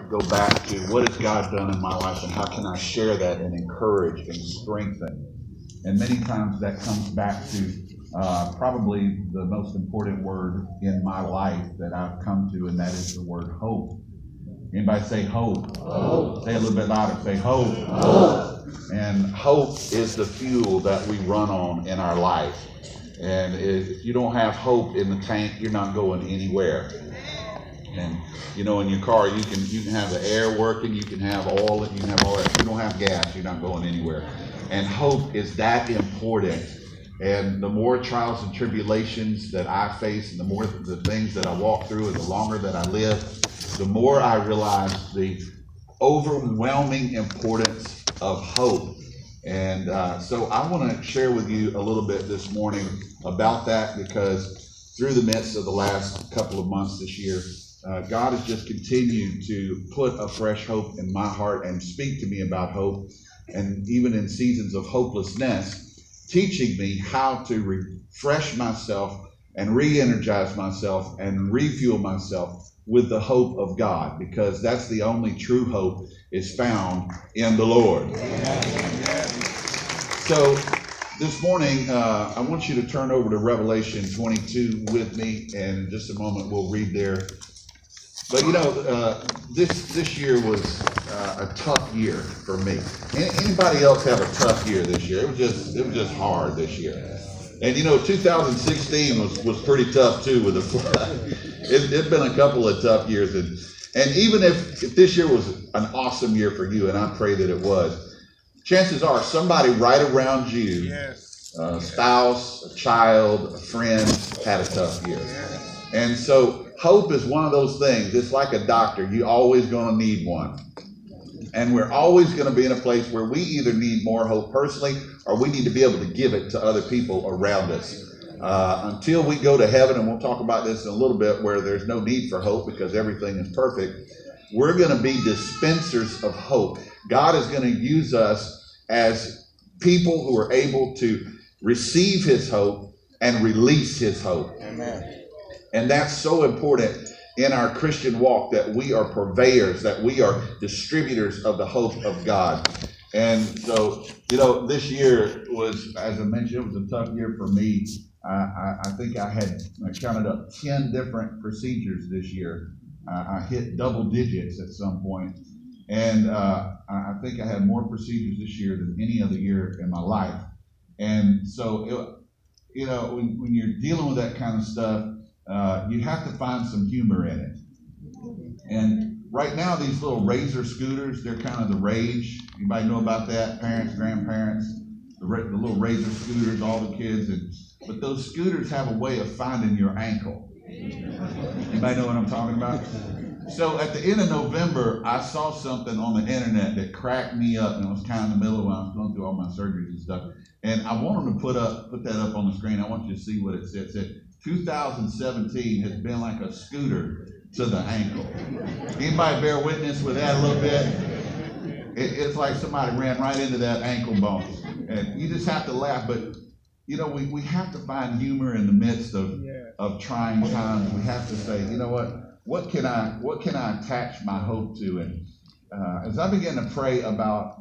go back to what has God done in my life and how can I share that and encourage and strengthen. And many times that comes back to probably the most important word in my life that I've come to, and that is the word hope. Anybody say hope? Hope. Say it a little bit louder. Say hope. Hope. And hope is the fuel that we run on in our life. And if you don't have hope in the tank, you're not going anywhere. And you know, in your car, you can have the air working, you can have oil, you can have all that. If you don't have gas, you're not going anywhere. And hope is that important. And the more trials and tribulations that I face, and the more the things that I walk through, and the longer that I live, the more I realize the overwhelming importance of hope. And so I want to share with you a little bit this morning about that, because through the midst of the last couple of months this year, God has just continued to put a fresh hope in my heart and speak to me about hope. And even in seasons of hopelessness, teaching me how to refresh myself and re-energize myself and refuel myself with the hope of God, because that's the only true hope is found in the Lord. So this morning, I want you to turn over to Revelation 22 with me, and in just a moment we'll read there. But you know, this year was a tough year for me. Anybody else have a tough year this year? It was just hard this year. And you know, 2016 was pretty tough too with the flood. It's been a couple of tough years, and even if this year was an awesome year for you, and I pray that it was, chances are somebody right around you, a spouse, a child, a friend, had a tough year. And so hope is one of those things. It's like a doctor. You're always going to need one. And we're always going to be in a place where we either need more hope personally, or we need to be able to give it to other people around us. Until we go to heaven, and we'll talk about this in a little bit, where there's no need for hope because everything is perfect, we're going to be dispensers of hope. God is going to use us as people who are able to receive his hope and release his hope. Amen. And that's so important in our Christian walk, that we are purveyors, that we are distributors of the hope of God. And so, you know, this year was, as I mentioned, it was a tough year for me. I think I counted up 10 different procedures this year. I hit double digits at some point. And I think I had more procedures this year than any other year in my life. And so, you know, when you're dealing with that kind of stuff, you have to find some humor in it. And right now, these little razor scooters, they're kind of the rage. Anybody know about that? Parents, grandparents, the little razor scooters, all the kids. But those scooters have a way of finding your ankle. Anybody know what I'm talking about? So at the end of November, I saw something on the internet that cracked me up, and it was kind of in the middle of when I was going through all my surgeries and stuff. And I want them to put that up on the screen. I want you to see what it said. It said, 2017 has been like a scooter to the ankle. Anybody bear witness with that a little bit? It's like somebody ran right into that ankle bone. And you just have to laugh. But, you know, we have to find humor in the midst of trying times. We have to say, you know what can I attach my hope to? And as I began to pray about